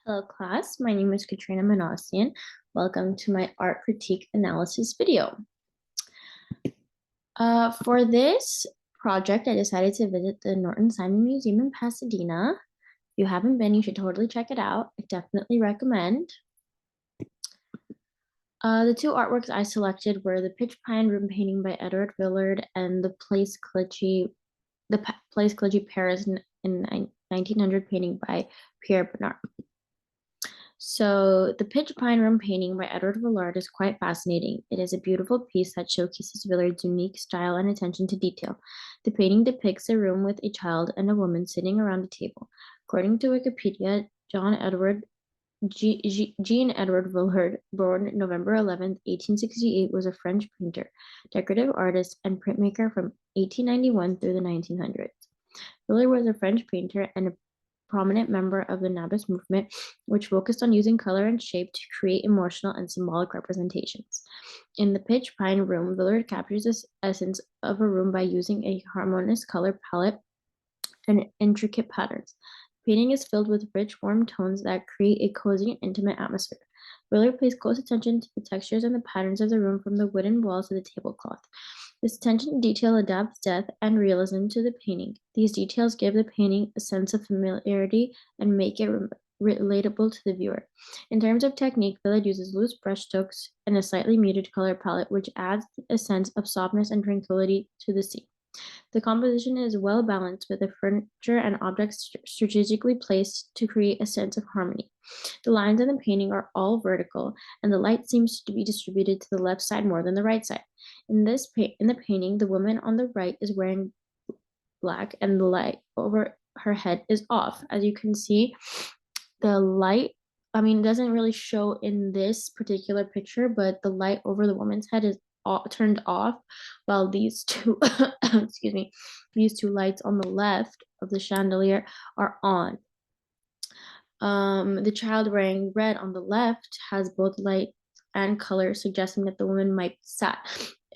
Hello class, my name is Katrina Manassian. Welcome to my art critique analysis video. For this project, I decided to visit the Norton Simon Museum in Pasadena. If you haven't been, you should totally check it out. I definitely recommend. The two artworks I selected were the Pitch Pine Room painting by Edward Villard and the Place Clichy Paris in 1900 painting by Pierre Bernard. So the Pitch Pine Room painting by Edward Villard is quite fascinating. It is a beautiful piece that showcases Villard's unique style and attention to detail. The painting depicts a room with a child and a woman sitting around a table. According to Wikipedia, Jean Edward Villard, born November 11th, 1868, was a French painter, decorative artist, and printmaker from 1891 through the 1900s. Villard was a French painter and a prominent member of the Nabist movement, which focused on using color and shape to create emotional and symbolic representations. In the Pitch Pine Room, Villard captures the essence of a room by using a harmonious color palette and intricate patterns. The painting is filled with rich, warm tones that create a cozy and intimate atmosphere. Villard pays close attention to the textures and the patterns of the room, from the wooden walls to the tablecloth. This attention to detail adapts depth and realism to the painting. These details give the painting a sense of familiarity and make it relatable to the viewer. In terms of technique, Villard uses loose brushstrokes and a slightly muted color palette, which adds a sense of softness and tranquility to the scene. The composition is well balanced, with the furniture and objects strategically placed to create a sense of harmony. The lines in the painting are all vertical, and the light seems to be distributed to the left side more than the right side. In the painting, the woman on the right is wearing black, and the light over her head is off. As you can see, the light, it doesn't really show in this particular picture, but the light over the woman's head is turned off, while these two excuse me, these two lights on the left of the chandelier are on. The child wearing red on the left has both light and color, suggesting that the woman might be sad.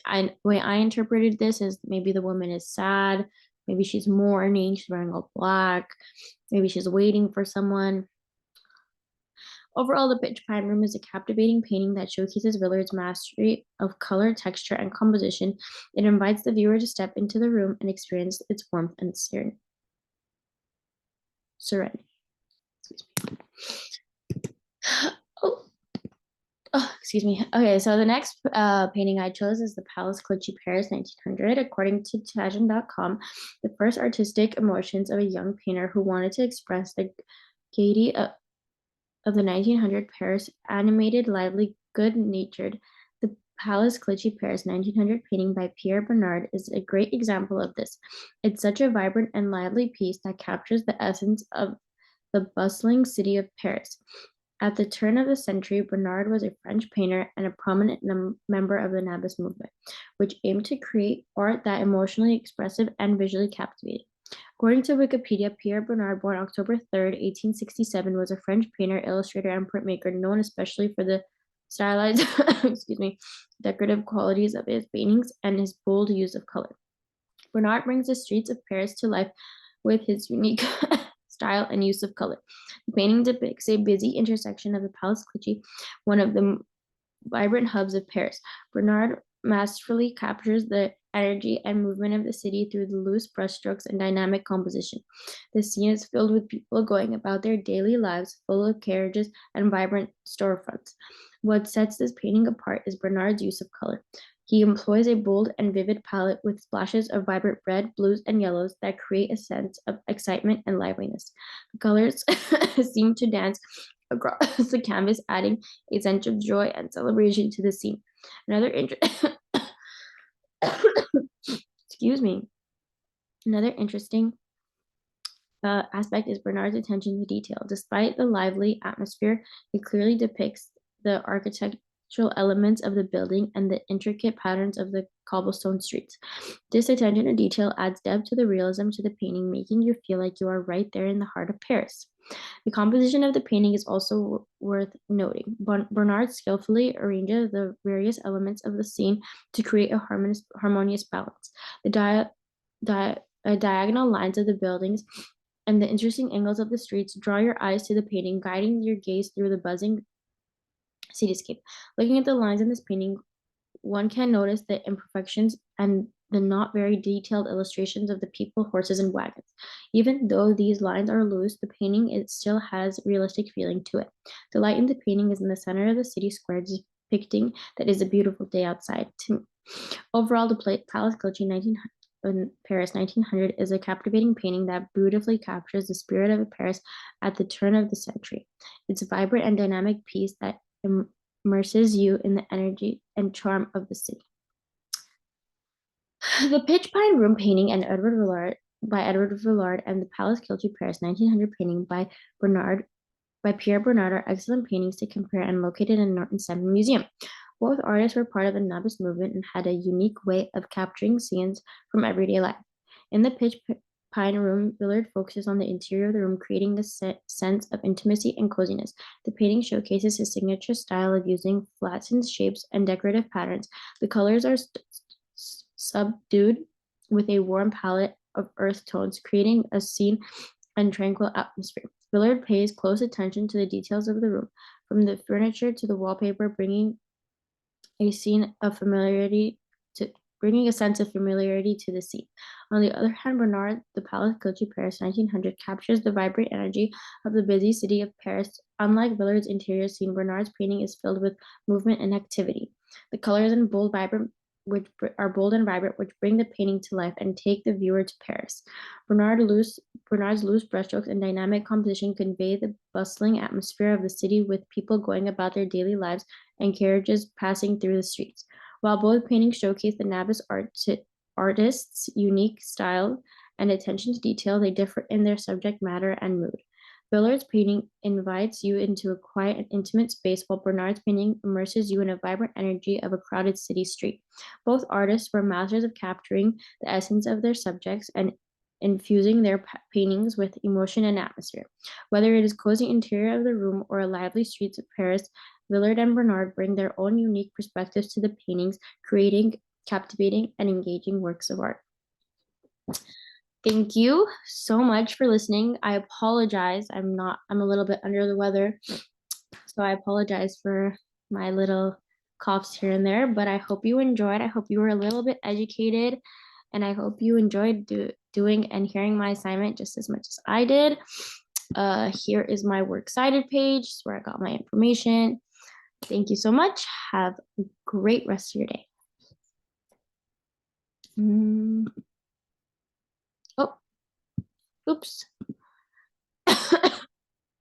The way I interpreted this is maybe the woman is sad, maybe she's mourning, she's wearing all black, maybe she's waiting for someone. Overall, the Pitch Pine Room is a captivating painting that showcases Villard's mastery of color, texture, and composition. It invites the viewer to step into the room and experience its warmth and serenity. Excuse me. Excuse me. Okay, so the next painting I chose is the Palace Clichy Paris 1900. According to Tajan.com, the first artistic emotions of a young painter who wanted to express the gaiety of the 1900 Paris, animated, lively, good-natured. The Palace Clichy Paris 1900 painting by Pierre Bernard is a great example of this. It's such a vibrant and lively piece that captures the essence of the bustling city of Paris. At the turn of the century, Bernard was a French painter and a prominent member of the Nabist movement, which aimed to create art that emotionally expressive and visually captivating. According to Wikipedia, Pierre Bernard, born October 3rd, 1867, was a French painter, illustrator, and printmaker, known especially for the stylized, decorative qualities of his paintings and his bold use of color. Bernard brings the streets of Paris to life with his unique style and use of color. The painting depicts a busy intersection of the Palace Clichy, one of the vibrant hubs of Paris. Bernard masterfully captures the energy and movement of the city through the loose brushstrokes and dynamic composition. The scene is filled with people going about their daily lives, full of carriages and vibrant storefronts. What sets this painting apart is Bernard's use of color. He employs a bold and vivid palette with splashes of vibrant red, blues, and yellows that create a sense of excitement and liveliness. The colors seem to dance across the canvas, adding a sense of joy and celebration to the scene. Another excuse me. Another interesting aspect is Bernard's attention to detail. Despite the lively atmosphere, it clearly depicts the architectural elements of the building and the intricate patterns of the cobblestone streets. This attention to detail adds depth to the realism to the painting, making you feel like you are right there in the heart of Paris. The composition of the painting is also worth noting. Bernard skillfully arranges the various elements of the scene to create a harmonious balance. The diagonal lines of the buildings and the interesting angles of the streets draw your eyes to the painting, guiding your gaze through the buzzing cityscape. Looking at the lines in this painting, one can notice the imperfections and the not very detailed illustrations of the people, horses, and wagons. Even though these lines are loose, the painting it still has realistic feeling to it. The light in the painting is in the center of the city square, depicting that is a beautiful day outside. Overall, the Palace Clichy 1900 in Paris 1900 is a captivating painting that beautifully captures the spirit of Paris at the turn of the century. It's a vibrant and dynamic piece that immerses you in the energy and charm of the city. The Pitch Pine Room painting and Edward Villard and the Palace Kilty Paris 1900 painting by Pierre Bernard are excellent paintings to compare and located in Norton Seven Museum. Both artists were part of the Nabis movement and had a unique way of capturing scenes from everyday life. In the Pitch Pine Room, Villard focuses on the interior of the room, creating a sense of intimacy and coziness. The painting showcases his signature style of using flattened shapes and decorative patterns. The colors are subdued with a warm palette of earth tones, creating a scene and tranquil atmosphere. Villard pays close attention to the details of the room, from the furniture to the wallpaper, bringing a sense of familiarity to the scene. On the other hand, Bernard, the Palace Clichy Paris 1900 captures the vibrant energy of the busy city of Paris. Unlike Villard's interior scene, Bernard's painting is filled with movement and activity. The colors are bold and vibrant, which bring the painting to life and take the viewer to Paris. Bernard's loose brushstrokes and dynamic composition convey the bustling atmosphere of the city, with people going about their daily lives and carriages passing through the streets. While both paintings showcase the Nabis artist's unique style and attention to detail, they differ in their subject matter and mood. Villard's painting invites you into a quiet and intimate space, while Bernard's painting immerses you in a vibrant energy of a crowded city street. Both artists were masters of capturing the essence of their subjects and infusing their paintings with emotion and atmosphere. Whether it is cozy interior of the room or a lively streets of Paris, Villard and Bernard bring their own unique perspectives to the paintings, creating captivating and engaging works of art. Thank you so much for listening. I apologize. I'm a little bit under the weather, so I apologize for my little coughs here and there, but I hope you enjoyed. I hope you were a little bit educated, and I hope you enjoyed doing and hearing my assignment just as much as I did. Here is my works cited page where I got my information. Thank you so much. Have a great rest of your day. Oh, oops.